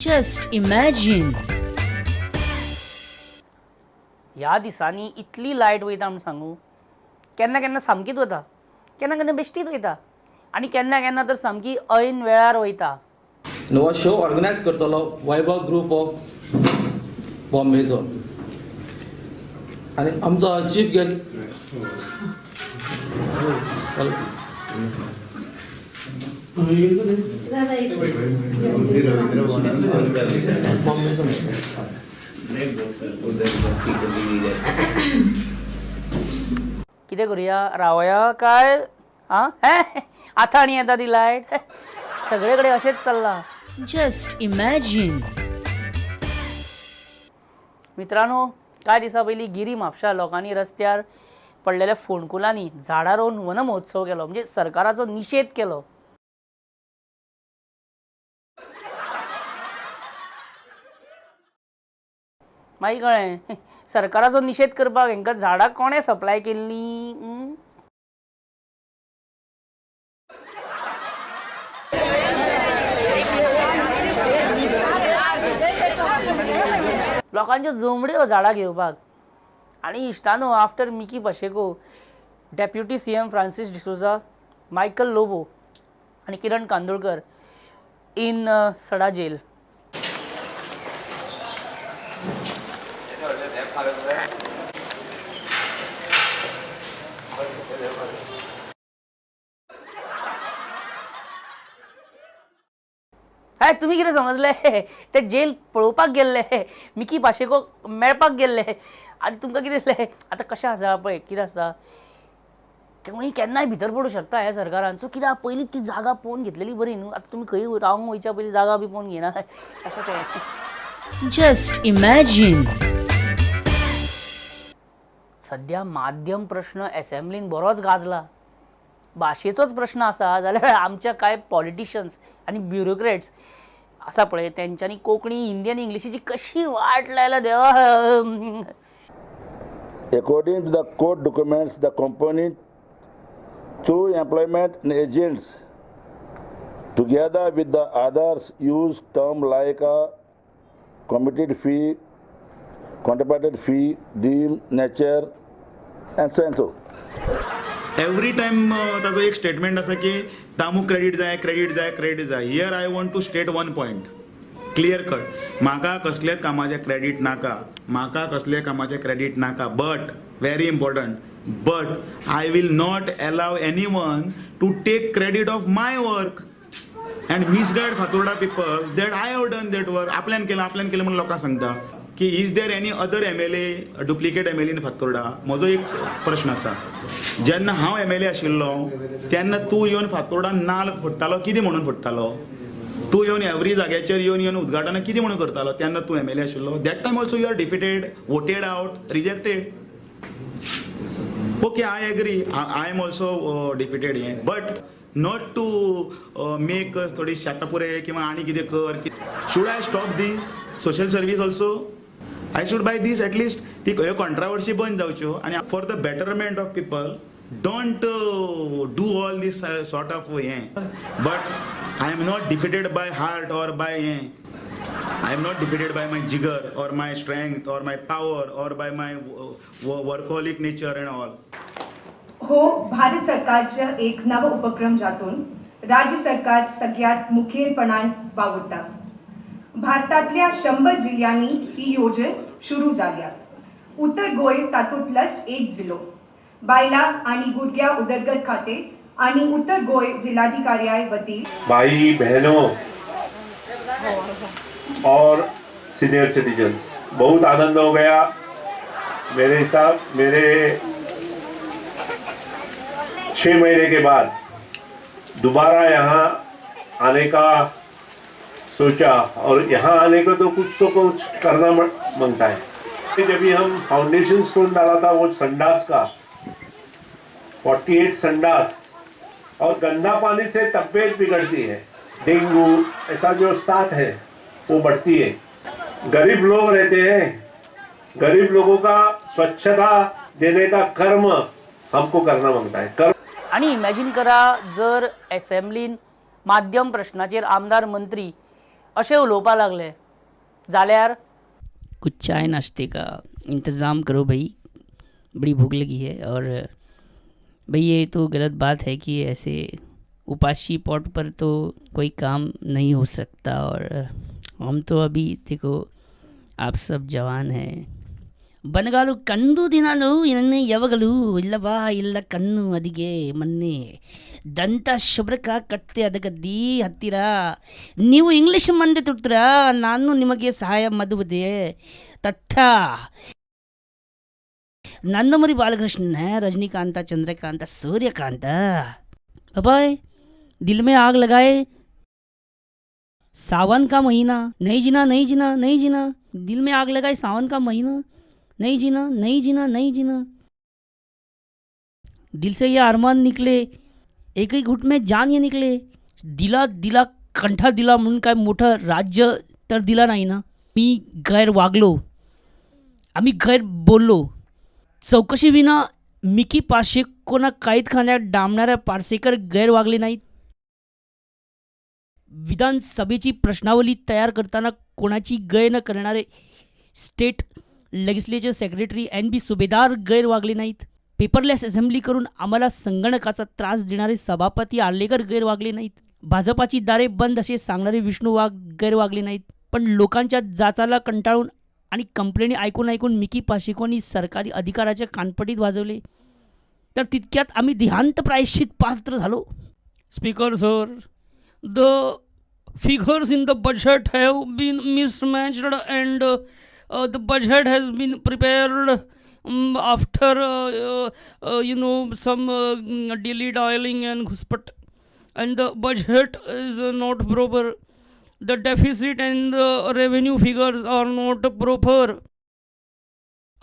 Just imagine. ह्या दिसांनी इतली light वयता म्हणून सांगू. केन्ना केन्ना सामकीच वता, केन्ना केन्ना बेश्टीच वयता आनी केन्ना केन्ना तर सामकी ऐन वेळार वयता. हो शो ऑर्गनायज करतलो वैभव ग्रुप ऑफ बॉम्बेचो आनी आमचो चीफ गेस्ट कितें करुया, रावया काय आं आतां येता ती लायट. सगळे कडेन अशेंच चल्लां. Just imagine. मित्रांनो, कांय दिसा पयलीं गिरी म्हापशा लोकांनी रस्त्यार पडलेल्या फोंडकुलांनी झाडां रोवन वन महोत्सव केलो, म्हणजे सरकाराचो निशेध केलो. मागीर कळ्ळें सरकाराचो निशेध करपाक हांकां झाडां कोणें सप्लाय केल्लीं. लोकांच्यो जमड्यो झाडां घेवपाक. आनी इश्टानो, after Mickey Pacheco, deputy CM Francis D'Souza, Michael Lobo आनी Kiran Kandolkar in Sada jail. Hi, तुम्ही कितें समजले? ते जेल पळोवपाक गेल्ले, मिकी पाशेको मेळपाक गेल्ले आनी तुमकां कितें दिसलें आतां कशें आसा पळय, कितें आसता कोणूय केन्नाय भितर पडूं शकता ह्या सरकारान. सो कित्याक पयलीं ती जागा पळोवन घेतलेली बरी न्हू. आतां तुमी खंय रावंक वयच्या पयलीं जागा बी पळोवन घेयना अशें तें. Just imagine. सध्या माध्यम प्रश्न असेंब्लीन बरोच गाजला. भाशेचोच प्रश्न आसा जाल्यार आमच्या कांय पॉलिटिशियन्स आनी ब्युरोक्रेट्स आसा पळय, तेंच्यांनी कोंकणी, हिंदी आनी इंग्लिशीची कशी वाट लायला देवा. According to the court documents, the company, through employment agents, together with the others, use terms like a committed fee, contemplated fee, deem, nature, and so and so. Every time ताजो एक स्टेटमेंट आसा की तामूक credit जाय, credit जाय, credit जाय. Here I want to state one point clear cut. म्हाका कसलेच कामाचें क्रेडीट नाका, म्हाका कसले कामाचें क्रेडीट नाका. But very important, but I will not allow any one to take credit of my work and misguide Fatorda people that I have done that work. आपल्यान केलं म्हणून लोकांक सांगता की is there any other MLA duplicate MLA in Fatorda. म्हजो एक प्रश्न आसा, जेन्ना हांव MLA आशिल्लो तेन्ना तूं येवन फातोर्डा नाल्ल फोडटालो कितें म्हणून फोडटालो? तूं येवन एवरी जाग्याचेर येवन उद्घाटनां कितें म्हणून करतालो तेन्ना तूं MLA आशिल्लो? That time also you are defeated, voted out, rejected. Okay, I agree, I am also defeated हें. बट नॉट टू मेक थोडी शातापुरे किंवा आनी कितें कर. Should I stop this social service also? I should buy this at least. ती controversy बंद जावच्यो आनी for the betterment of people don't do all this sort of हें. But I am not defeated by heart or bye हें. I am not defeated by my jigar or my strength or my power or by my workaholic nature and all. हो, भारत सरकारच्या एक नव उपक्रम जातून राज्य सरकार सगळ्यात मुखेलपणान वावुरता. भारतातल्या 100 जिल्ह्यांनी ही योजना सुरू जाल्या. उत्तर गोंय तातूंतलोच एक जिल्लो. बायला आनी भुरग्या उदरगत खाते आनी उत्तर गोंय जिल्हाधिकाऱ्या वतीन भाई बहनों और सीनियर सिटीजन्स, बहुत आनंद हो गया मेरे साथ. मेरे 6 महीने के बाद दोबारा यहाँ आने का सोचा और यहाँ आने को तो कुछ करना मांगता है. जब भी हम फाउंडेशन स्टोन डाला था वो संडास का 48 संडास, और गंदा पानी से तबीयत बिगड़ती है, डेंगू ऐसा जो 7 है वो बढ़ती है. गरीब लोग रहते हैं, गरीब लोगों का स्वच्छता देने का कर्म हमको करना मांगता है. आणि इमॅजिन करा जर असेंब्लीन माध्यम प्रश्नाचेर आमदार मंत्री अशें उलोवपा लागले. जाल्यार कुछ चाय नाश्ते का इंतज़ाम करो भाई, बड़ी भूख लगी है. और भाई ये तो गलत बात है कि ऐसे उपासी पॉट पर तो कोई काम नहीं हो सकता. और हम तो अभी देखो आप सब जवान हैं. ಬನಗಾಲು ಕಂದು ದಿನಾಲು ಇನ್ನೇ ಯಾವಾಗಲೂ ಇಲ್ಲವಾ ಇಲ್ಲ ಕಣ್ಣು ಅದಿಗೆ ಮೊನ್ನೆ ದಂತ ಶುಭ್ರಕ ಕಟ್ತೆ ಅದಗದ್ದಿ ಹತ್ತಿರ ನೀವು ಇಂಗ್ಲೀಷ್ ಮಂದಿ ತುಟ್ರ ನಾನು ನಿಮಗೆ ಸಹಾಯ ಮಾಡುವುದೇ ತತ್ತ नंदमुरी बालकृष्ण है, रजनीकांता, चंद्रकांता, सूर्यकांता. अबे दिल में आग लगाए, सावन का महीना, नहीं जीना नहीं जीना नहीं जीना. दिल में आग लगाए सावन का महीना, नहीं जीना नहीं जीना नहीं जीना. दिल से ये अरमान निकले, एक ही घुट में जान ये निकले. दिला दिला कंठा दिला म्हणून काय मोठं राज्य तर दिला नाही ना. मी गैर वागलो, आम्ही गैर बोललो. चौकशी विना मिकी पाशेकोना कैद खाण्यात डांबणाऱ्या पारसेकर गैर वागले नाहीत. विधानसभेची प्रश्नावली तयार करताना कोणाची गय न करणारे स्टेट लेजिस्लेचर सेक्रेटरी NB सुभेदार गैर वागले नाहीत. पेपरलेस असेंब्ली करून आम्हाला संगणकाचा त्रास देणारे सभापती आर्लेकर गैर वागले नाहीत. भाजपाची दारे बंद असे सांगणारे विष्णू वाघ गैर वागले नाहीत. पण लोकांच्या जाचाला कंटाळून आणि कंप्लेंट ऐकून ऐकून मिकी पाशिकोनी सरकारी अधिकाराच्या कानपटीत वाजवले, तर तितक्यात आम्ही देहांत प्रायश्चित पात्र झालो. Speaker sir, the figures in the budget have been mismatched and the budget has been prepared after some dilly dallying and घुसपट, and the budget is not proper. The deficit and the revenue figures are not proper.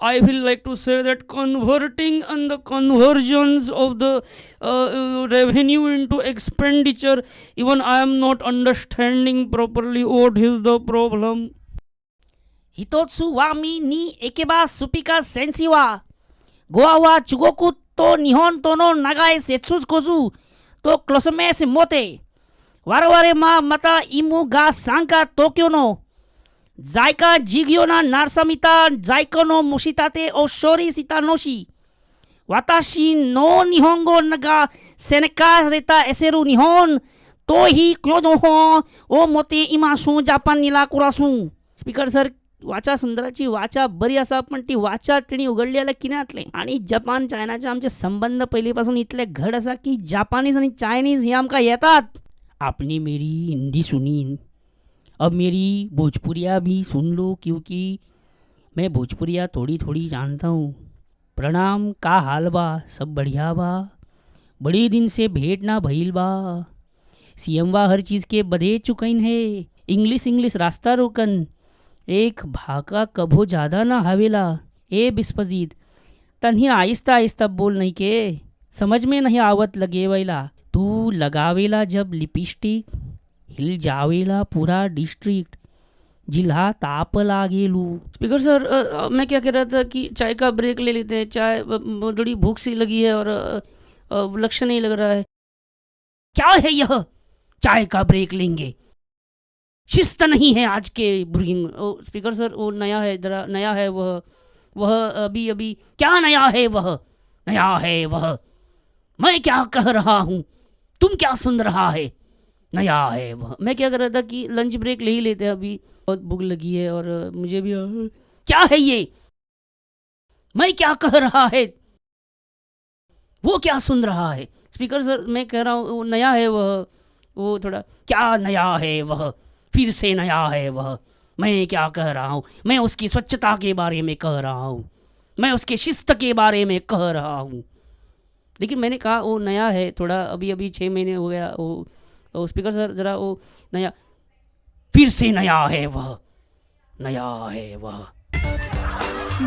I will like to say that converting and the conversions of the revenue into expenditure, even I am not understanding properly what is the problem. Hitotsu wa mi ni ekeba supika sensiwa goa wa chugoku to nihon to no nagai setsus kozu to klosome se mote वारवारे मा मता इमु गा Sanka Tokyo no JICA जिगियो ना नारसामिता जायको no मुशिताते ओ शोरी सिता नोशी वाताशी no निहोंगो नगा Seneca रेता एसेरु निहोन तो ही क्यों हो ओ Mote इमासू Japan निला कुरासू. स्पीकर सर, वाचा सुंदराची वाचा बरी असा, पण ती वाचा तिने उघडलेला किनातले. आणि जपान चायनाचे आमचे संबंध पहिलेपासून इतले घड असा की जापानीज आणि चायनीज हे आमका येतात. आपने मेरी हिंदी सुनी, अब मेरी भोजपुरिया भी सुन लो, क्योंकि मैं भोजपुरिया थोड़ी थोड़ी जानता हूँ. प्रणाम, का हाल बा? सब बढ़िया बा? बड़े दिन से भेंट ना भइल बा. CM वा हर चीज़ के बधे चुकन है. इंग्लिश रास्ता रोकन, एक भाका कभो ज़्यादा ना हावेला. ए बिस्पजीत तन्ही आहिस्ता आहिस्ता बोल नहीं के, समझ में नहीं आवत लगे वैला. तू लगावेला जब लिपस्टिक, हिल जावेला पूरा डिस्ट्रिक्ट, जिला ताप लागेलू. स्पीकर सर, मैं क्या कह रहा था कि चाय का ब्रेक ले लेते हैं. चाय थोड़ी भूख सी लगी है और लक्ष्य नहीं लग रहा है. क्या है यह, चाय का ब्रेक लेंगे? शिस्त नहीं है आज के बुर्गिंग. स्पीकर सर, वो नया है, जरा नया है वह अभी अभी. क्या नया है वह? नया है वह, मैं क्या कह रहा हूँ, तुम क्या सुन रहा है? नया है वह. मैं क्या कर रहा था कि लंच ब्रेक ले ही लेते हैं, अभी बहुत भूख लगी है और मुझे भी. क्या है ये, मैं क्या कह रहा है, वो क्या सुन रहा है? स्पीकर सर, मैं कह रहा हूँ वो नया है वह, वो थोड़ा. क्या नया है वह, फिर से नया है वह. मैं क्या कह रहा हूँ, मैं उसकी स्वच्छता के बारे में कह रहा हूँ, मैं उसके शिस्त के बारे में कह रहा हूँ. लेकिन मैंने कहा वो नया है थोड़ा, अभी अभी 6 महीने हो गया वो. स्पीकर सर, ज़रा वो नया, फिर से नया है वह, नया है वह.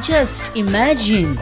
Just imagine.